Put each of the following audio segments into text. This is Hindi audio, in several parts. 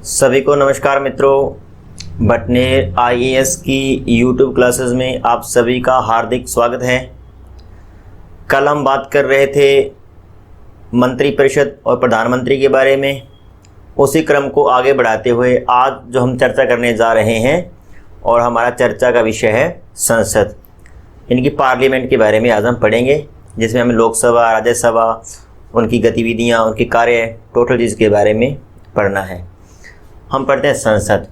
सभी को नमस्कार मित्रों। बटनेर आईएएस की यूट्यूब क्लासेस में आप सभी का हार्दिक स्वागत है। कल हम बात कर रहे थे मंत्रिपरिषद और प्रधानमंत्री के बारे में। उसी क्रम को आगे बढ़ाते हुए आज जो हम चर्चा करने जा रहे हैं और हमारा चर्चा का विषय है संसद, इनकी पार्लियामेंट के बारे में आज हम पढ़ेंगे, जिसमें हमें लोकसभा, राज्यसभा, उनकी गतिविधियाँ, उनके कार्य, टोटल चीज़ के बारे में पढ़ना है। हम पढ़ते हैं संसद।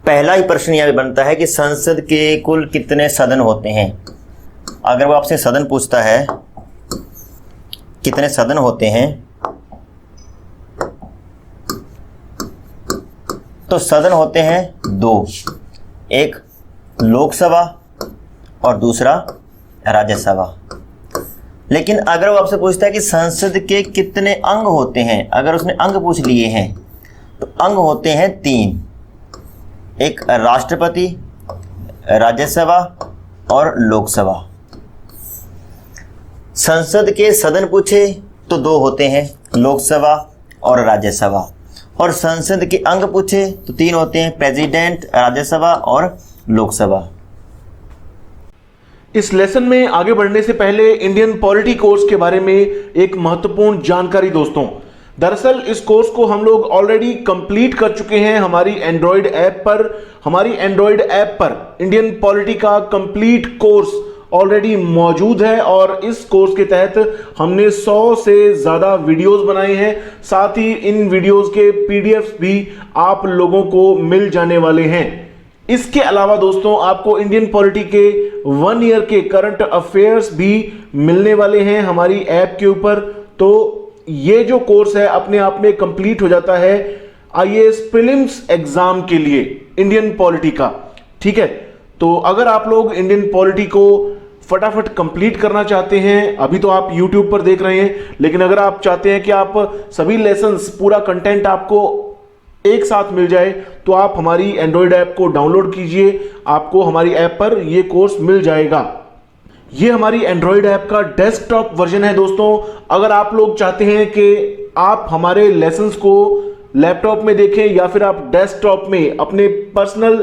पहला ही प्रश्न यह बनता है कि संसद के कुल कितने सदन होते हैं। अगर वो आपसे सदन पूछता है कितने सदन होते हैं, तो सदन होते हैं दो, एक लोकसभा और दूसरा राज्यसभा। लेकिन अगर वो आपसे पूछता है कि संसद के कितने अंग होते हैं, अगर उसने अंग पूछ लिए हैं तो अंग होते हैं तीन, एक राष्ट्रपति, राज्यसभा और लोकसभा। संसद के सदन पूछे तो दो होते हैं, लोकसभा और राज्यसभा, और संसद के अंग पूछे तो तीन होते हैं, प्रेसिडेंट, राज्यसभा और लोकसभा। इस लेसन में आगे बढ़ने से पहले इंडियन पॉलिटी कोर्स के बारे में एक महत्वपूर्ण जानकारी दोस्तों। दरअसल इस कोर्स को हम लोग ऑलरेडी कंप्लीट कर चुके हैं हमारी एंड्रॉयड ऐप पर। हमारी एंड्रॉयड ऐप पर इंडियन पॉलिटी का कंप्लीट कोर्स ऑलरेडी मौजूद है और इस कोर्स के तहत हमने 100 से ज़्यादा वीडियोस बनाए हैं। साथ ही इन वीडियोस के पीडीएफ्स भी आप लोगों को मिल जाने वाले हैं। इसके अलावा दोस्तों आपको इंडियन पॉलिटी के 1 ईयर के करंट अफेयर्स भी मिलने वाले हैं हमारी ऐप के ऊपर। तो ये जो कोर्स है अपने आप में कंप्लीट हो जाता है आईएएस प्रीलिम्स एग्जाम के लिए इंडियन पॉलिटी का। ठीक है, तो अगर आप लोग इंडियन पॉलिटी को फटाफट कंप्लीट करना चाहते हैं, अभी तो आप यूट्यूब पर देख रहे हैं, लेकिन अगर आप चाहते हैं कि आप सभी लेसन्स, पूरा कंटेंट आपको एक साथ मिल जाए, तो आप हमारी एंड्रॉयड ऐप को डाउनलोड कीजिए। आपको हमारी ऐप पर यह कोर्स मिल जाएगा। ये हमारी एंड्रॉयड ऐप का डेस्कटॉप वर्जन है दोस्तों। अगर आप लोग चाहते हैं कि आप हमारे लेसन्स को लैपटॉप में देखें या फिर आप डेस्कटॉप में अपने पर्सनल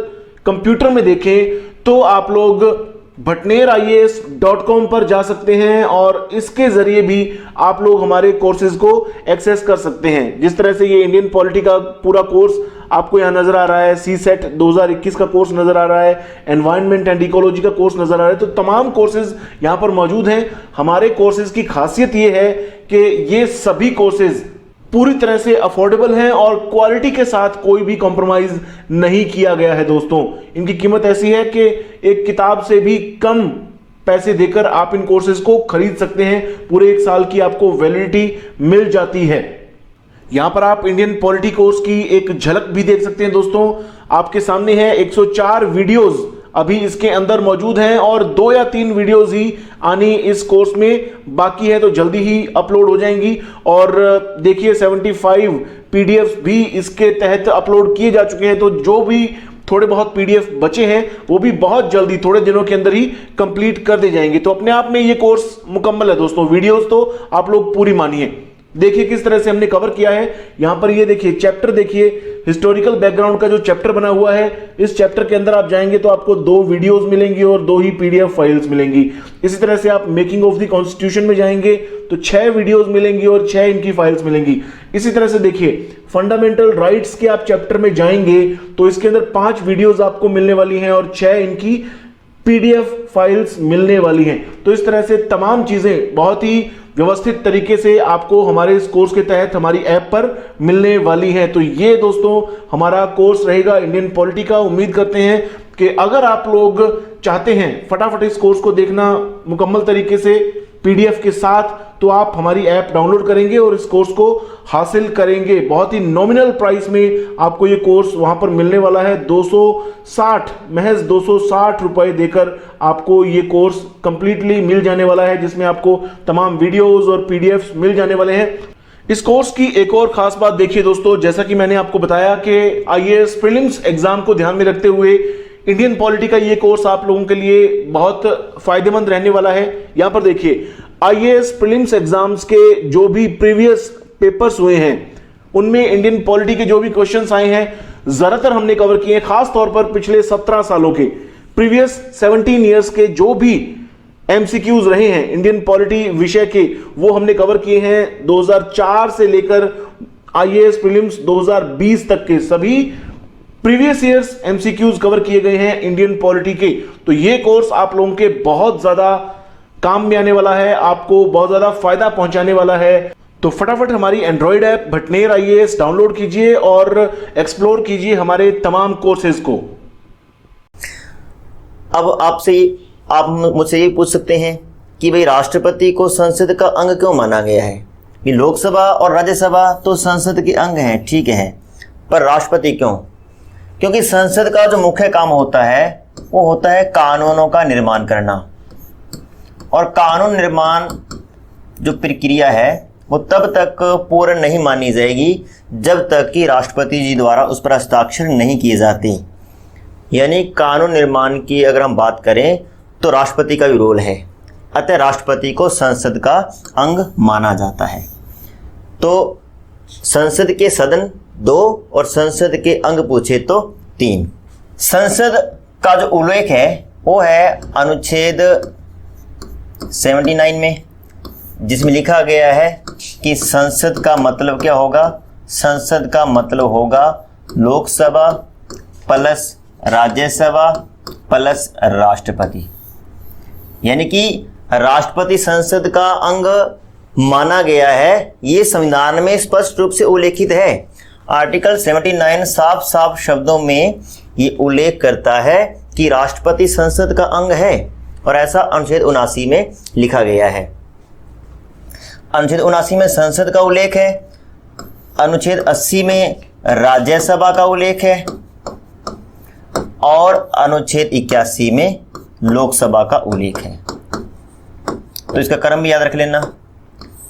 कंप्यूटर में देखें, तो आप लोग bhatnerias.com पर जा सकते हैं और इसके जरिए भी आप लोग हमारे कोर्सेज को एक्सेस कर सकते हैं। जिस तरह से ये इंडियन पॉलिटी का पूरा कोर्स आपको यहाँ नजर आ रहा है, सीसेट 2021 का कोर्स नजर आ रहा है, एनवायरनमेंट एंड इकोलॉजी का कोर्स नजर आ रहा है, तो तमाम कोर्सेज यहाँ पर मौजूद हैं। हमारे कोर्सेज की खासियत ये है कि ये सभी कोर्सेज पूरी तरह से अफोर्डेबल हैं और क्वालिटी के साथ कोई भी कॉम्प्रोमाइज नहीं किया गया है दोस्तों। इनकी कीमत ऐसी है कि एक किताब से भी कम पैसे देकर आप इन कोर्सेज को खरीद सकते हैं। पूरे 1 साल की आपको वैलिडिटी मिल जाती है। यहां पर आप इंडियन पॉलिटी कोर्स की एक झलक भी देख सकते हैं दोस्तों। आपके सामने है 104 वीडियोस अभी इसके अंदर मौजूद हैं और 2 या 3 वीडियोस ही आनी इस कोर्स में बाकी है, तो जल्दी ही अपलोड हो जाएंगी। और देखिए 75 पीडीएफ भी इसके तहत अपलोड किए जा चुके हैं, तो जो भी थोड़े बहुत पीडीएफ बचे हैं वो भी बहुत जल्दी, थोड़े दिनों के अंदर ही कंप्लीट कर दिए जाएंगे। तो अपने आप में ये कोर्स मुकम्मल है दोस्तों। वीडियोस तो आप लोग पूरी मानिए। देखिए किस तरह से हमने कवर किया है। यहां पर ये देखिए चैप्टर, देखिए हिस्टोरिकल बैकग्राउंड का जो चैप्टर बना हुआ है, इस चैप्टर के अंदर आप जाएंगे तो आपको 2 वीडियोस मिलेंगी और 2 ही पीडीएफ फाइल्स मिलेंगी। इसी तरह से आप मेकिंग ऑफ द कॉन्स्टिट्यूशन में जाएंगे तो 6 वीडियोस मिलेंगी और 6 इनकी फाइल्स मिलेंगी। इसी तरह से देखिए फंडामेंटल राइट्स के आप चैप्टर में जाएंगे तो इसके अंदर 5 वीडियोस आपको मिलने वाली हैं और 6 इनकी पीडीएफ फाइल्स मिलने वाली हैं। तो इस तरह से तमाम चीजें बहुत ही व्यवस्थित तरीके से आपको हमारे इस कोर्स के तहत हमारी ऐप पर मिलने वाली हैं। तो ये दोस्तों हमारा कोर्स रहेगा इंडियन पॉलिटी का। उम्मीद करते हैं कि अगर आप लोग चाहते हैं फटाफट इस कोर्स को देखना मुकम्मल तरीके से पीडीएफ के साथ, तो आप हमारी ऐप डाउनलोड करेंगे और इस कोर्स को हासिल करेंगे। बहुत ही नॉमिनल प्राइस में आपको ये कोर्स वहां पर मिलने वाला है। 260, महज 260 रुपए देकर आपको ये कोर्स कंप्लीटली मिल जाने वाला है, जिसमें आपको तमाम वीडियोस और पीडीएफ मिल जाने वाले हैं। इस कोर्स की एक और खास बात देखिए दोस्तों, जैसा कि मैंने आपको बताया कि आईएएस प्रीलिम्स एग्जाम को ध्यान में रखते हुए इंडियन पॉलिटी का ये कोर्स आप लोगों के लिए बहुत फायदेमंद रहने वाला है। यहां पर देखिए आईएएस प्रीलिम्स एग्जाम्स के जो भी प्रीवियस पेपर्स हुए हैं उनमें इंडियन पॉलिटी के जो भी क्वेश्चंस आए हैं ज्यादातर हमने कवर किए हैं, खास तौर पर पिछले 17 सालों के, प्रीवियस 17 ईयर्स के जो भी एमसीक्यूज रहे हैं इंडियन पॉलिटी विषय के, वो हमने कवर किए हैं। 2004 से लेकर आईएएस प्रीलिम्स 2020 तक के सभी प्रीवियस ईयर्स एमसीक्यूज कवर किए गए हैं इंडियन पॉलिटी के। तो ये कोर्स आप लोगों के बहुत ज्यादा काम में आने वाला है, आपको बहुत ज्यादा फायदा पहुंचाने वाला है। तो फटाफट हमारी Android app Bhatner IAS download कीजिए और एक्सप्लोर कीजिए हमारे तमाम कोर्सेज को। अब आप मुझसे ये पूछ सकते हैं कि भाई राष्ट्रपति को संसद का अंग क्यों माना गया है? कि लोकसभा और राज्यसभा तो संसद के अंग हैं, ठीक है, पर राष्ट्रपति क्यों? क्योंकि संसद का जो मुख्य काम होता है वो होता है कानूनों का निर्माण करना, और कानून निर्माण जो प्रक्रिया है वो तब तक पूर्ण नहीं मानी जाएगी जब तक कि राष्ट्रपति जी द्वारा उस पर हस्ताक्षर नहीं किए जाते। यानी कानून निर्माण की अगर हम बात करें तो राष्ट्रपति का भी रोल है, अतः राष्ट्रपति को संसद का अंग माना जाता है। तो संसद के सदन 2 और संसद के अंग पूछे तो 3। संसद का जो उल्लेख है वो है अनुच्छेद 79 में, जिसमें लिखा गया है कि संसद का मतलब क्या होगा? संसद का मतलब होगा लोकसभा प्लस राज्यसभा प्लस राष्ट्रपति। यानी कि राष्ट्रपति संसद का अंग माना गया है, ये संविधान में स्पष्ट रूप से उल्लेखित है। आर्टिकल 79 साफ साफ शब्दों में ये उल्लेख करता है कि राष्ट्रपति संसद का अंग है, और ऐसा अनुच्छेद 79 में लिखा गया है। अनुच्छेद 79 में संसद का उल्लेख है, अनुच्छेद 80 में राज्यसभा का उल्लेख है, और अनुच्छेद 81 में लोकसभा का उल्लेख है। तो इसका क्रम भी याद रख लेना,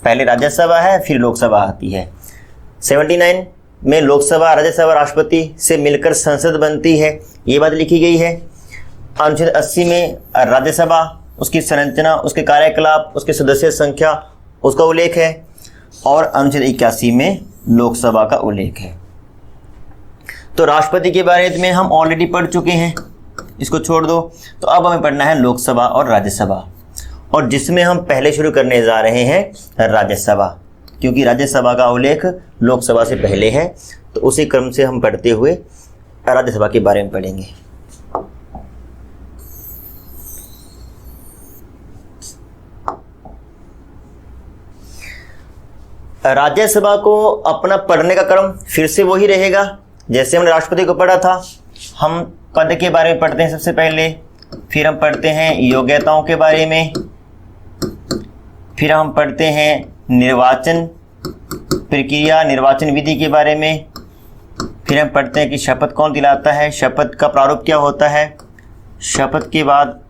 पहले राज्यसभा है फिर लोकसभा आती है। 79 में लोकसभा राज्यसभा राष्ट्रपति से मिलकर संसद बनती है, ये बात लिखी गई है। अनुच्छेद 80 में राज्यसभा, उसकी संरचना, उसके कार्यकलाप, उसके सदस्य संख्या, उसका उल्लेख है, और अनुच्छेद 81 में लोकसभा का उल्लेख है। तो राष्ट्रपति के बारे में हम ऑलरेडी पढ़ चुके हैं, इसको छोड़ दो। तो अब हमें पढ़ना है लोकसभा और राज्यसभा, और जिसमें हम पहले शुरू करने जा रहे हैं राज्यसभा, क्योंकि राज्यसभा का उल्लेख लोकसभा से पहले है। तो उसी क्रम से हम पढ़ते हुए राज्यसभा के बारे में पढ़ेंगे। राज्यसभा को अपना पढ़ने का क्रम फिर से वही रहेगा जैसे हमने राष्ट्रपति को पढ़ा था। हम पद के बारे में पढ़ते हैं सबसे पहले, फिर हम पढ़ते हैं योग्यताओं के बारे में, फिर हम पढ़ते हैं निर्वाचन प्रक्रिया, निर्वाचन विधि के बारे में, फिर हम पढ़ते हैं कि शपथ कौन दिलाता है, शपथ का प्रारूप क्या होता है। शपथ के बाद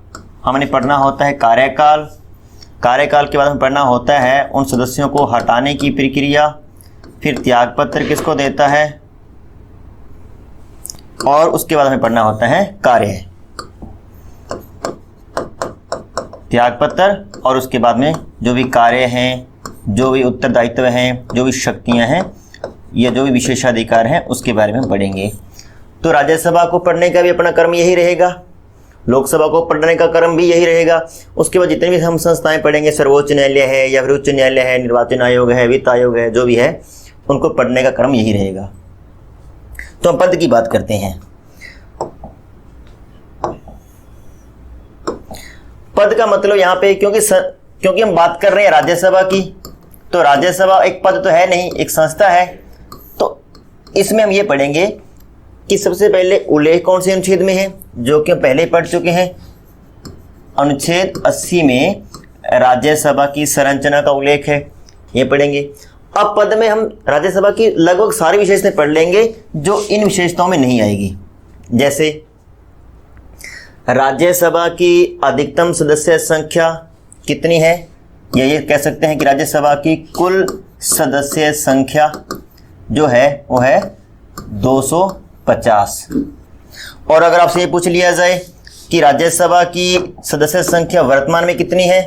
हमने पढ़ना होता है कार्यकाल, कार्यकाल के बाद हमें पढ़ना होता है उन सदस्यों को हटाने की प्रक्रिया, फिर त्यागपत्र किसको देता है, और उसके बाद हमें पढ़ना होता है कार्य, त्यागपत्र, और उसके बाद में जो भी कार्य हैं, जो भी उत्तरदायित्व हैं, जो भी शक्तियां हैं या जो भी विशेषाधिकार हैं, उसके बारे में पढ़ेंगे। तो राज्यसभा को पढ़ने का भी अपना क्रम यही रहेगा, लोकसभा को पढ़ने का क्रम भी यही रहेगा। उसके बाद जितने भी हम संस्थाएं पढ़ेंगे, सर्वोच्च न्यायालय है या फिर उच्च न्यायालय है, निर्वाचन आयोग है, वित्त आयोग है, जो भी है, उनको पढ़ने का क्रम यही रहेगा। तो हम पद की बात करते हैं। पद का मतलब यहाँ पे क्योंकि हम बात कर रहे हैं राज्यसभा की, तो राज्यसभा एक पद तो है नहीं, एक संस्था है। तो इसमें हम ये पढ़ेंगे कि सबसे पहले उल्लेख कौन से अनुच्छेद में है, जो कि हम पहले पढ़ चुके हैं। अनुच्छेद 80 में राज्यसभा की संरचना का उल्लेख है, ये पढ़ेंगे। अब पद में हम राज्यसभा की लगभग सारी विशेषताएं पढ़ लेंगे जो इन विशेषताओं में नहीं आएगी। जैसे राज्यसभा की अधिकतम सदस्य संख्या कितनी है, या ये कह सकते हैं कि राज्यसभा की कुल सदस्य संख्या जो है वो है 250। और अगर आपसे ये पूछ लिया जाए कि राज्यसभा की सदस्य संख्या वर्तमान में कितनी है,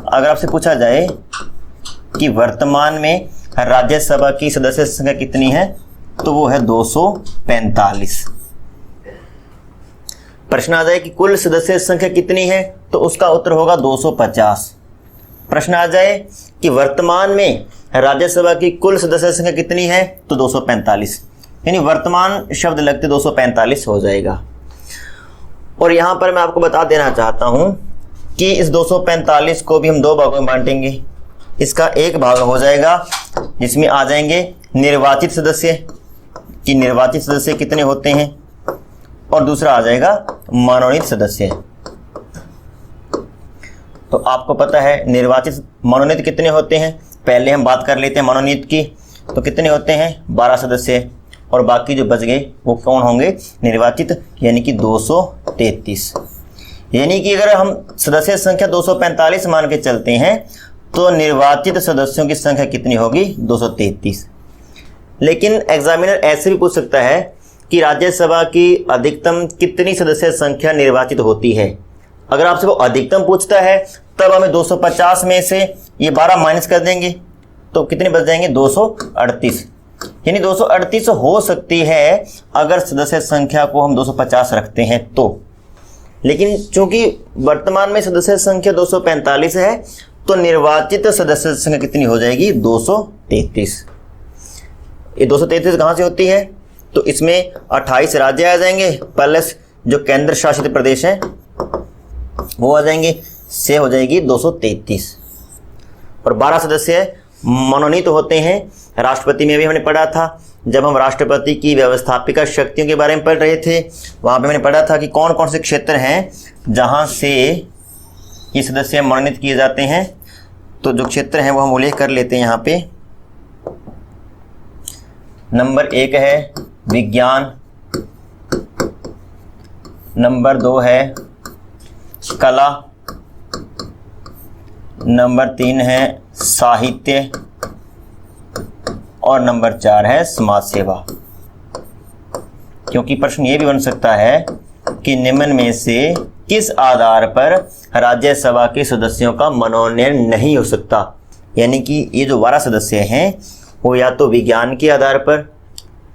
अगर आपसे पूछा जाए कि वर्तमान में राज्यसभा की सदस्य संख्या कितनी है, तो वो है 245। प्रश्न आ जाए कि कुल सदस्य संख्या कितनी है, तो उसका उत्तर होगा 250। प्रश्न आ जाए कि वर्तमान में राज्यसभा की कुल सदस्य संख्या कितनी है, तो 245, यानी वर्तमान शब्द लगते 245 हो जाएगा। और यहां पर मैं आपको बता देना चाहता हूं कि इस 245 को भी हम दो भागों में बांटेंगे। इसका एक भाग हो जाएगा जिसमें आ जाएंगे निर्वाचित सदस्य, कि निर्वाचित सदस्य कितने होते हैं, और दूसरा आ जाएगा मनोनीत सदस्य। तो आपको पता है निर्वाचित मनोनीत कितने होते हैं, पहले हम बात कर लेते हैं मनोनीत की। तो कितने होते हैं, 12 सदस्य, और बाकी जो बच गए वो कौन होंगे, निर्वाचित, यानी कि 233। यानी कि अगर हम सदस्य संख्या 245 मान के चलते हैं तो निर्वाचित सदस्यों की संख्या कितनी होगी, 233। लेकिन एग्जामिनर ऐसे भी पूछ सकता है कि राज्यसभा की अधिकतम कितनी सदस्य संख्या निर्वाचित होती है। अगर आपसे वो अधिकतम पूछता है तब हमें 250 में से ये 12 माइनस कर देंगे तो कितने बच जाएंगे, 238। यानी 238 हो सकती है अगर सदस्य संख्या को हम 250 रखते हैं तो। लेकिन चूंकि वर्तमान में सदस्य संख्या 245 है तो निर्वाचित सदस्य संख्या कितनी हो जाएगी, 233। ये 233 कहाँ से होती है, तो इसमें 28 राज्य आ जाएंगे प्लस जो केंद्र शासित प्रदेश हैं वो आ जाएंगे, से हो जाएगी 233। और 12 सदस्य मनोनीत होते हैं। राष्ट्रपति में भी हमने पढ़ा था, जब हम राष्ट्रपति की व्यवस्थापिका शक्तियों के बारे में पढ़ रहे थे वहाँ पे मैंने पढ़ा था कि कौन कौन से क्षेत्र हैं जहाँ से ये सदस्य मनोनीत किए जाते हैं। तो जो क्षेत्र हैं वो हम उल्लेख कर लेते हैं यहाँ पे। नंबर 1 है विज्ञान, नंबर 2 है कला, नंबर 3 है साहित्य, और नंबर 4 है समाज सेवा। क्योंकि प्रश्न ये भी बन सकता है कि निम्न में से किस आधार पर राज्यसभा के सदस्यों का मनोनयन नहीं हो सकता। यानी कि ये जो 12 सदस्य हैं वो या तो विज्ञान के आधार पर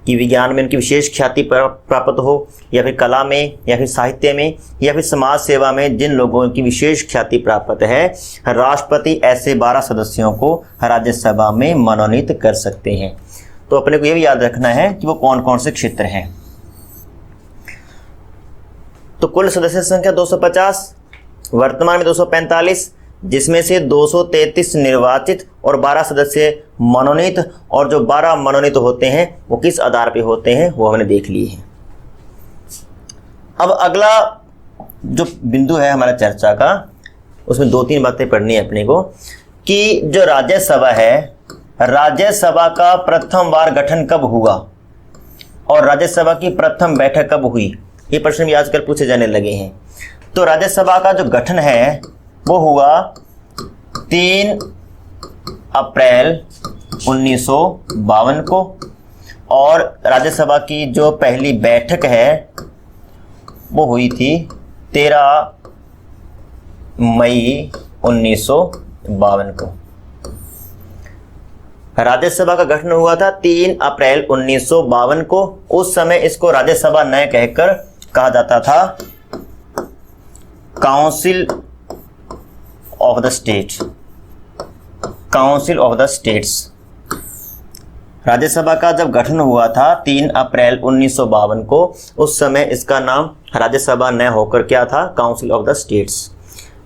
कि विज्ञान में उनकी विशेष ख्याति प्राप्त हो, या फिर कला में, या फिर साहित्य में, या फिर समाज सेवा में जिन लोगों की विशेष ख्याति प्राप्त है, राष्ट्रपति ऐसे 12 सदस्यों को राज्यसभा में मनोनीत कर सकते हैं। तो अपने को यह भी याद रखना है कि वो कौन कौन से क्षेत्र हैं। तो कुल सदस्य संख्या 250, वर्तमान में 245, जिसमें से 233 निर्वाचित और 12 सदस्य मनोनीत, और जो 12 मनोनीत होते हैं वो किस आधार पे होते हैं वो हमने देख लिए हैं। अब अगला जो बिंदु है हमारा चर्चा का, उसमें 2-3 बातें पढ़नी है अपने को कि जो राज्यसभा है, राज्यसभा का प्रथम बार गठन कब हुआ और राज्यसभा की प्रथम बैठक कब हुई, ये प्रश्न भी आजकल पूछे जाने लगे हैं। तो राज्यसभा का जो गठन है वो हुआ 3 अप्रैल 1952 को, और राज्यसभा की जो पहली बैठक है वो हुई थी 13 मई 1952 को। राज्यसभा का गठन हुआ था 3 अप्रैल 1952 को। उस समय इसको राज्यसभा न कहकर कहा जाता था council of the state, council of the states. Rajya Sabha का जब गठन हुआ था 3 अप्रैल 1952 को, उस समय इसका नाम राज्यसभा न होकर क्या था, काउंसिल ऑफ द स्टेट्स।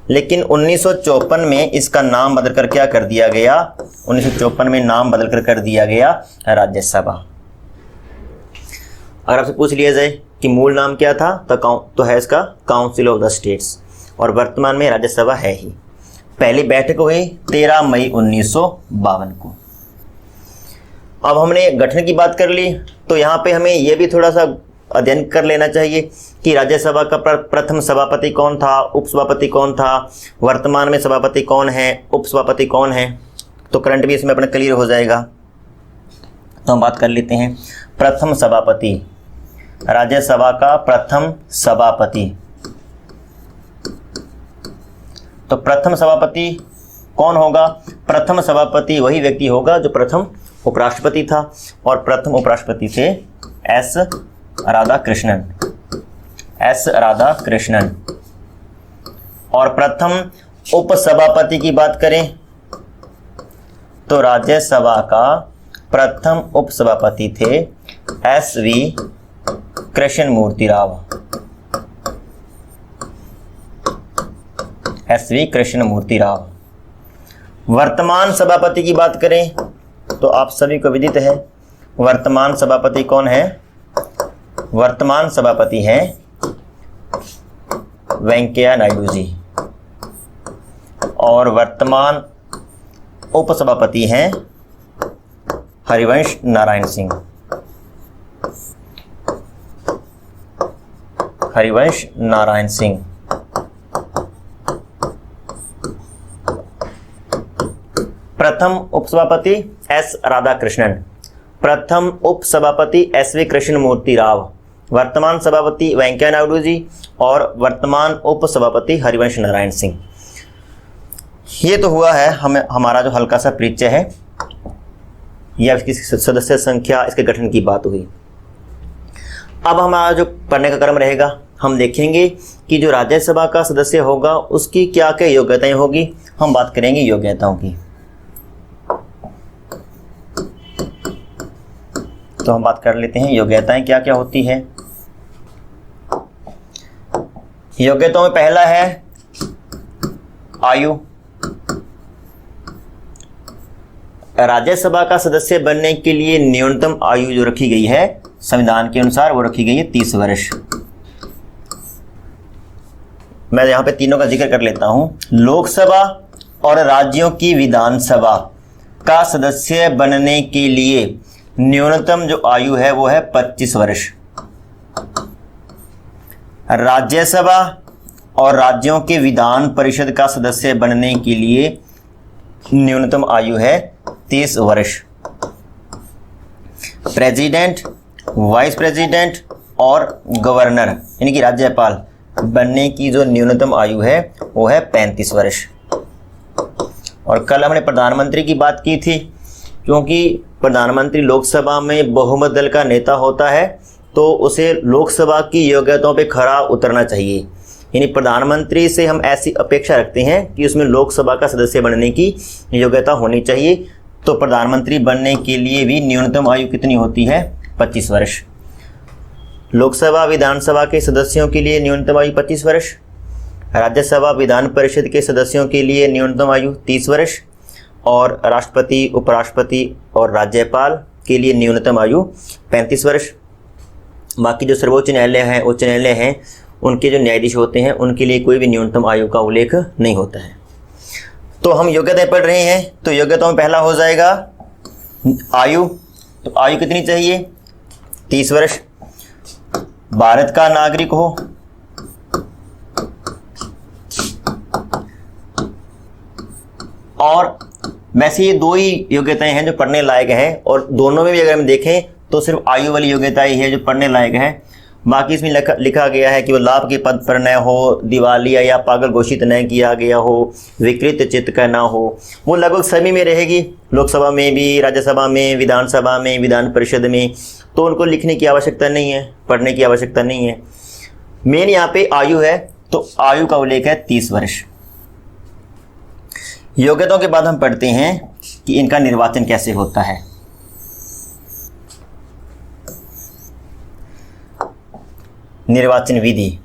लेकिन 1954 में इसका नाम बदलकर क्या कर दिया गया, 1954 में नाम बदलकर कर दिया गया राज्यसभा। अगर आपसे पूछ लिया जाए कि मूल नाम क्या था तो है इसका काउंसिल ऑफ द स्टेट्स, और वर्तमान में राज्यसभा है ही। पहली बैठक हुई 13 मई 1952 को। अब हमने गठन की बात कर ली, तो यहाँ पे हमें यह भी थोड़ा सा अध्ययन कर लेना चाहिए कि राज्यसभा का प्रथम सभापति कौन था, उपसभापति कौन था, वर्तमान में सभापति कौन है, उपसभापति कौन है। तो करंट भी इसमें अपना क्लियर हो जाएगा। तो हम बात कर लेते हैं प्रथम सभापति, राज्यसभा का प्रथम सभापति। तो प्रथम सभापति कौन होगा, प्रथम सभापति वही व्यक्ति होगा जो प्रथम उपराष्ट्रपति था और प्रथम उपराष्ट्रपति थे एस राधाकृष्णन। एस राधाकृष्णन। और प्रथम उपसभापति की बात करें तो राज्यसभा का प्रथम उपसभापति थे S V Krishnamurthy Rao. S V Krishnamurthy Rao. वर्तमान सभापति की बात करें तो आप सभी को विदित है वर्तमान सभापति कौन है। वर्तमान सभापति हैं वेंकैया नायडू जी और वर्तमान उपसभापति हैं हरिवंश नारायण सिंह। हरिवंश नारायण सिंह। प्रथम उपसभापति एस राधाकृष्णन। प्रथम उपसभापति एस वी कृष्णमूर्ति राव। वर्तमान सभापति वेंकैया नायडू जी और वर्तमान उपसभापति हरिवंश नारायण सिंह। ये तो हुआ है हमारा जो हल्का सा परिचय है या इसकी सदस्य संख्या, इसके गठन की बात हुई। अब हमारा जो पढ़ने का क्रम रहेगा, हम देखेंगे कि जो राज्यसभा का सदस्य होगा उसकी क्या क्या योग्यताएं होगी। हम बात करेंगे योग्यताओं की। तो हम बात कर लेते हैं योग्यताएं क्या क्या होती है। योग्यताओं में पहला है आयु। राज्यसभा का सदस्य बनने के लिए न्यूनतम आयु जो रखी गई है संविधान के अनुसार वो रखी गई है 30 वर्ष। मैं यहाँ पे तीनों का जिक्र कर लेता हूं। लोकसभा और राज्यों की विधानसभा का सदस्य बनने के लिए न्यूनतम जो आयु है वो है 25 वर्ष। राज्यसभा और राज्यों के विधान परिषद का सदस्य बनने के लिए न्यूनतम आयु है 30 वर्ष। प्रेसिडेंट, वाइस प्रेसिडेंट और गवर्नर यानी कि राज्यपाल बनने की जो न्यूनतम आयु है वो है 35 वर्ष। और कल हमने प्रधानमंत्री की बात की थी, क्योंकि प्रधानमंत्री लोकसभा में बहुमत दल का नेता होता है तो उसे लोकसभा की योग्यताओं पे खरा उतरना चाहिए। यानी प्रधानमंत्री से हम ऐसी अपेक्षा रखते हैं कि उसमें लोकसभा का सदस्य बनने की योग्यता होनी चाहिए। तो प्रधानमंत्री बनने के लिए भी न्यूनतम आयु कितनी होती है? 25 वर्ष। लोकसभा विधानसभा के सदस्यों के लिए न्यूनतम आयु 25 वर्ष। राज्यसभा विधान परिषद के सदस्यों के लिए न्यूनतम आयु 30 वर्ष और राष्ट्रपति, उपराष्ट्रपति और राज्यपाल के लिए न्यूनतम आयु 35 वर्ष। बाकी जो सर्वोच्च न्यायालय हैं, उच्च न्यायालय हैं, उनके जो न्यायाधीश होते हैं उनके लिए कोई भी न्यूनतम आयु का उल्लेख नहीं होता है। तो हम योग्यताएं पढ़ रहे हैं, तो योग्यताओं में पहला हो जाएगा आयु। तो आयु कितनी चाहिए? 30 वर्ष। भारत का नागरिक हो, और वैसे ये दो ही योग्यताएं हैं जो पढ़ने लायक हैं, और दोनों में भी अगर हम देखें तो सिर्फ आयु वाली योग्यता ही है जो पढ़ने लायक है। बाकी इसमें लिखा गया है कि वो लाभ के पद पर न हो, दिवालिया या पागल घोषित न किया गया हो, विकृत चित्त का ना हो, वो लगभग सभी में रहेगी, लोकसभा में भी, राज्यसभा में, विधानसभा में, विधान परिषद में। तो उनको लिखने की आवश्यकता नहीं है, पढ़ने की आवश्यकता नहीं है। मेन यहाँ पे आयु है, तो आयु का उल्लेख है 30 वर्ष। योग्यताओं के बाद हम पढ़ते हैं कि इनका निर्वाचन कैसे होता है। निर्वाचन विधि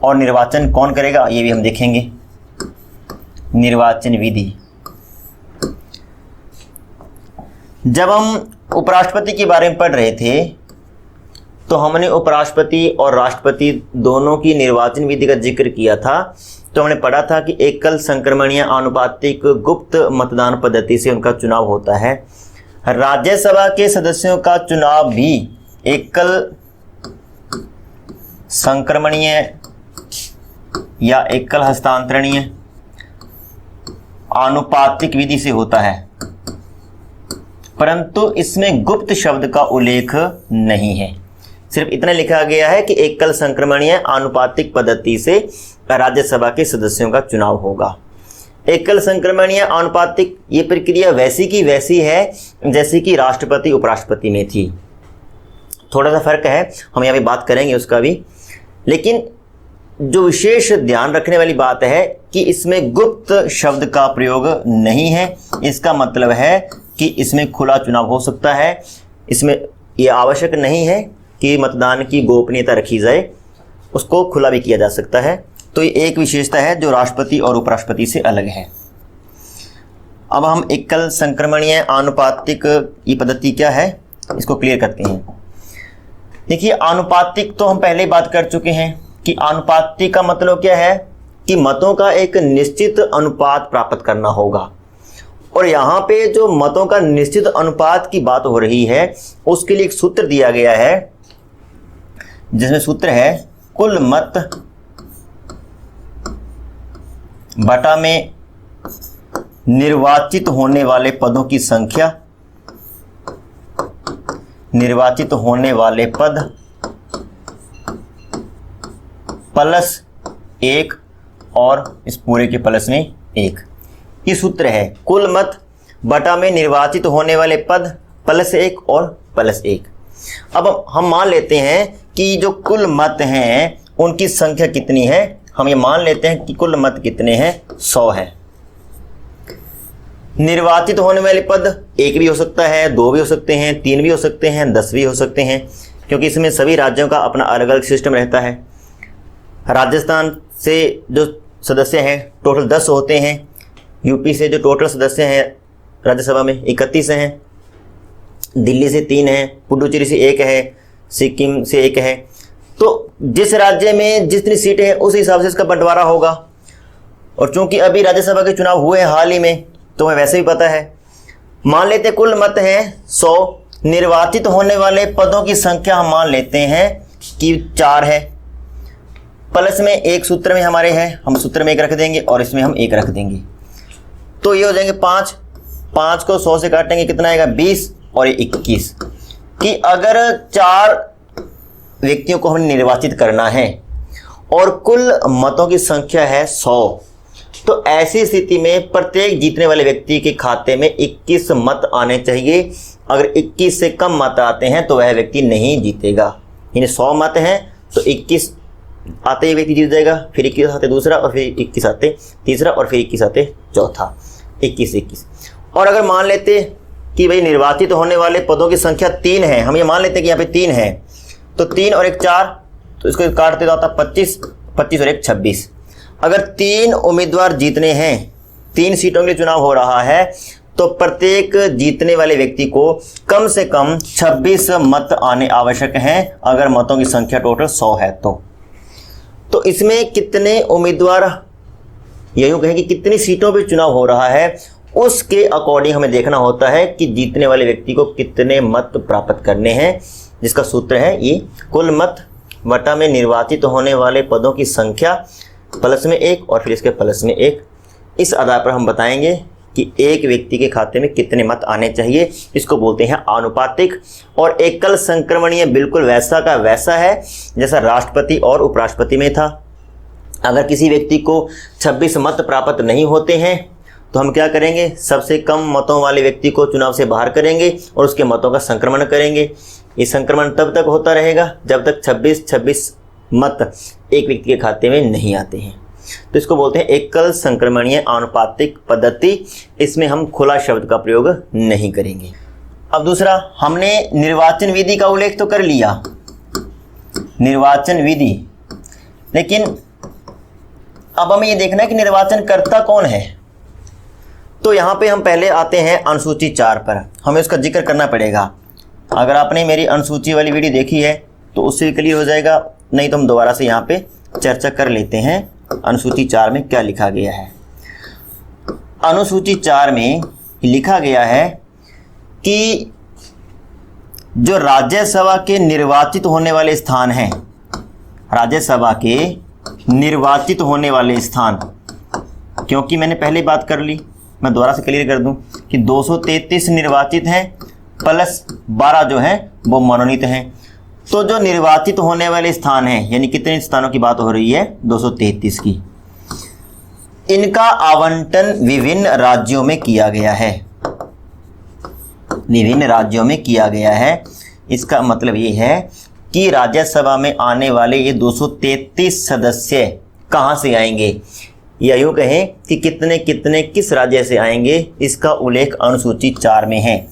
और निर्वाचन कौन करेगा ये भी हम देखेंगे। निर्वाचन विधि, जब हम उपराष्ट्रपति के बारे में पढ़ रहे थे तो हमने उपराष्ट्रपति और राष्ट्रपति दोनों की निर्वाचन विधि का जिक्र किया था। तो हमने पढ़ा था कि एकल संक्रमणीय आनुपातिक गुप्त मतदान पद्धति से उनका चुनाव होता है। राज्यसभा के सदस्यों का चुनाव भी एकल संक्रमणीय या एकल हस्तांतरणीय आनुपातिक विधि से होता है, परंतु इसमें गुप्त शब्द का उल्लेख नहीं है। सिर्फ इतना लिखा गया है कि एकल संक्रमणीय आनुपातिक पद्धति से राज्यसभा के सदस्यों का चुनाव होगा। एकल संक्रमण या आनुपातिक ये प्रक्रिया वैसी की वैसी है जैसे कि राष्ट्रपति उपराष्ट्रपति में थी। थोड़ा सा फर्क है, हम यहाँ पे बात करेंगे उसका भी, लेकिन जो विशेष ध्यान रखने वाली बात है कि इसमें गुप्त शब्द का प्रयोग नहीं है। इसका मतलब है कि इसमें खुला चुनाव हो सकता है। इसमें यह आवश्यक नहीं है कि मतदान की गोपनीयता रखी जाए, उसको खुला भी किया जा सकता है। तो ये एक विशेषता है जो राष्ट्रपति और उपराष्ट्रपति से अलग है। अब हम एकल संक्रमणीय आनुपातिक ये पद्धति क्या है इसको क्लियर करते हैं। देखिए, आनुपातिक तो हम पहले ही बात कर चुके हैं कि आनुपातिक का मतलब क्या है कि मतों का एक निश्चित अनुपात प्राप्त करना होगा। और यहाँ पे जो मतों का निश्चित अनुपात की बात हो रही है उसके लिए एक सूत्र दिया गया है, जिसमें सूत्र है कुल मत बटा में निर्वाचित होने वाले पदों की संख्या, निर्वाचित होने वाले पद प्लस 1 और इस पूरे के प्लस में 1। ये सूत्र है कुल मत बटा में निर्वाचित होने वाले पद प्लस 1 और प्लस 1। अब हम मान लेते हैं कि जो कुल मत हैं उनकी संख्या कितनी है। हम ये मान लेते हैं कि कुल मत कितने हैं, 100 है। निर्वाचित होने वाले पद 1 भी हो सकता है, 2 भी हो सकते हैं, 3 भी हो सकते हैं, 10 भी हो सकते हैं, क्योंकि इसमें सभी राज्यों का अपना अलग अलग सिस्टम रहता है। राजस्थान से जो सदस्य हैं टोटल 10 होते हैं। यूपी से जो टोटल सदस्य हैं राज्यसभा में 31 हैं। दिल्ली से 3 हैं, पुडुचेरी से 1 है, सिक्किम से 1 है। तो जिस राज्य में जितनी सीटें हैं उस हिसाब से इसका बंटवारा होगा। और चूंकि अभी राज्यसभा के चुनाव हुए हैं हाल ही में, तो हमें वैसे भी पता है। मान लेते कुल मत हैं 100, निर्वाचित होने वाले पदों की संख्या हम मान लेते हैं कि 4 है, प्लस में 1 सूत्र में हमारे है, हम सूत्र में 1 रख देंगे और इसमें हम 1 रख देंगे। तो ये हो जाएंगे 5। 5 को 100 से काटेंगे कितना आएगा, 20 और 21। कि अगर 4 व्यक्तियों को हमें निर्वाचित करना है और कुल मतों की संख्या है 100, तो ऐसी स्थिति में प्रत्येक जीतने वाले व्यक्ति के खाते में 21 मत आने चाहिए। अगर 21 से कम मत आते हैं तो वह व्यक्ति नहीं जीतेगा। यानी 100 मत हैं तो 21 आते ही व्यक्ति जीत जाएगा, फिर 21 आते दूसरा, और फिर 21 आते तीसरा, और फिर 21 आते चौथा। 21। और अगर मान लेते कि भाई निर्वाचित होने वाले पदों की संख्या 3 है, हम ये मान लेते हैं कि यहाँ पे 3 है, तो 3 और 1 4, तो इसको काटते तो आता 25, 25 और 1 26। अगर 3 उम्मीदवार जीतने हैं, 3 सीटों के लिए चुनाव हो रहा है, तो प्रत्येक जीतने वाले व्यक्ति को कम से कम 26 मत आने आवश्यक हैं अगर मतों की संख्या टोटल 100 है। तो इसमें कितने उम्मीदवार, यही कहें कि कितनी सीटों पर चुनाव हो रहा है, उसके अकॉर्डिंग हमें देखना होता है कि जीतने वाले व्यक्ति को कितने मत प्राप्त करने हैं, जिसका सूत्र है ये कुल मत बटा में निर्वाचित होने वाले पदों की संख्या प्लस में 1 और फिर इसके प्लस में 1। इस आधार पर हम बताएंगे कि एक व्यक्ति के खाते में कितने मत आने चाहिए। इसको बोलते हैं आनुपातिक। और एकल संक्रमणीय बिल्कुल वैसा का वैसा है जैसा राष्ट्रपति और उपराष्ट्रपति में था। अगर किसी व्यक्ति को 26 मत प्राप्त नहीं होते हैं तो हम क्या करेंगे, सबसे कम मतों वाले व्यक्ति को चुनाव से बाहर करेंगे और उसके मतों का संक्रमण करेंगे। ये संक्रमण तब तक होता रहेगा जब तक 26 मत एक व्यक्ति के खाते में नहीं आते हैं। तो इसको बोलते हैं एकल संक्रमणीय आनुपातिक पद्धति। इसमें हम खुला शब्द का प्रयोग नहीं करेंगे। अब दूसरा, हमने निर्वाचन विधि का उल्लेख तो कर लिया, निर्वाचन विधि, लेकिन अब हमें ये देखना है कि निर्वाचनकर्ता कौन है। तो यहाँ पे हम पहले आते हैं अनुसूची 4 पर, हमें उसका जिक्र करना पड़ेगा। अगर आपने मेरी अनुसूची वाली वीडियो देखी है तो उससे क्लियर हो जाएगा, नहीं तो हम दोबारा से यहाँ पे चर्चा कर लेते हैं अनुसूची 4 में क्या लिखा गया है। अनुसूची 4 में लिखा गया है कि जो राज्यसभा के निर्वाचित होने वाले स्थान हैं, राज्यसभा के निर्वाचित होने वाले स्थान, क्योंकि मैंने पहले बात कर ली, मैं दोबारा से क्लियर कर दूं कि 233 निर्वाचित हैं प्लस 12 जो हैं वो मनोनीत हैं। तो जो निर्वाचित होने वाले स्थान हैं, यानी कितने स्थानों की बात हो रही है, 233 की। इनका आवंटन विभिन्न राज्यों में किया गया है। विभिन्न राज्यों में किया गया है। इसका मतलब ये है कि राज्यसभा में आने वाले ये 233 सदस्य कहाँ से आएंगे, या यूँ कहें कि कितने कितने किस राज्य से आएंगे, इसका उल्लेख अनुसूची 4 में है।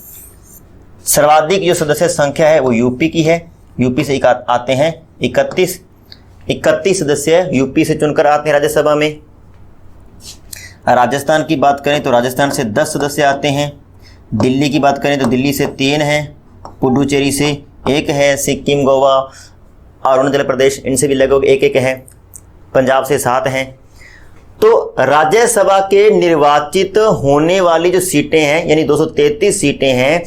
सर्वाधिक जो सदस्य संख्या है वो यूपी की है। यूपी से आते हैं 31 सदस्य यूपी से चुनकर आते हैं राज्यसभा में। राजस्थान की बात करें तो राजस्थान से 10 सदस्य आते हैं। दिल्ली की बात करें तो दिल्ली से 3 हैं, पुडुचेरी से 1 है, सिक्किम, गोवा, अरुणाचल प्रदेश इनसे भी लगभग 1-1 है, पंजाब से 7 हैं। तो राज्यसभा के निर्वाचित होने वाली जो सीटें हैं यानी 233 सीटें हैं,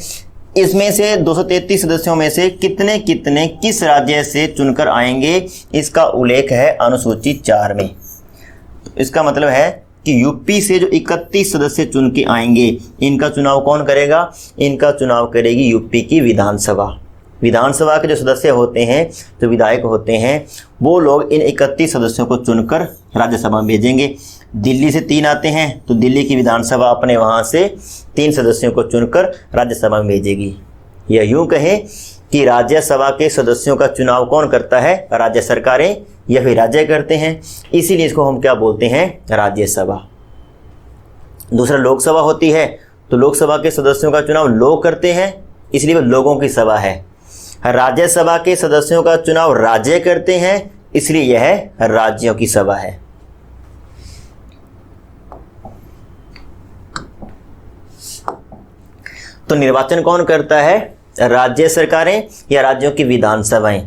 इसमें से 233 सदस्यों में से कितने कितने किस राज्य से चुनकर आएंगे, इसका उल्लेख है अनुसूची 4 में। इसका मतलब है कि यूपी से जो 31 सदस्य चुन के आएंगे, इनका चुनाव कौन करेगा? इनका चुनाव करेगी यूपी की विधानसभा। विधानसभा के जो सदस्य होते हैं, जो विधायक होते हैं, वो लोग इन 31 सदस्यों को चुनकर राज्यसभा में भेजेंगे। दिल्ली से 3 आते हैं तो दिल्ली की विधानसभा अपने वहाँ से 3 सदस्यों को चुनकर राज्यसभा में भेजेगी। या यूँ कहें कि राज्यसभा के सदस्यों का चुनाव कौन करता है? राज्य सरकारें या फिर राज्य करते हैं, इसीलिए इसको हम क्या बोलते हैं? राज्यसभा। दूसरा लोकसभा होती है तो लोकसभा के सदस्यों का चुनाव लोग करते हैं, इसलिए वो लोगों की सभा है। राज्यसभा के सदस्यों का चुनाव राज्य करते हैं, इसलिए यह राज्यों की सभा है। तो निर्वाचन कौन करता है? राज्य सरकारें या राज्यों की विधानसभाएं।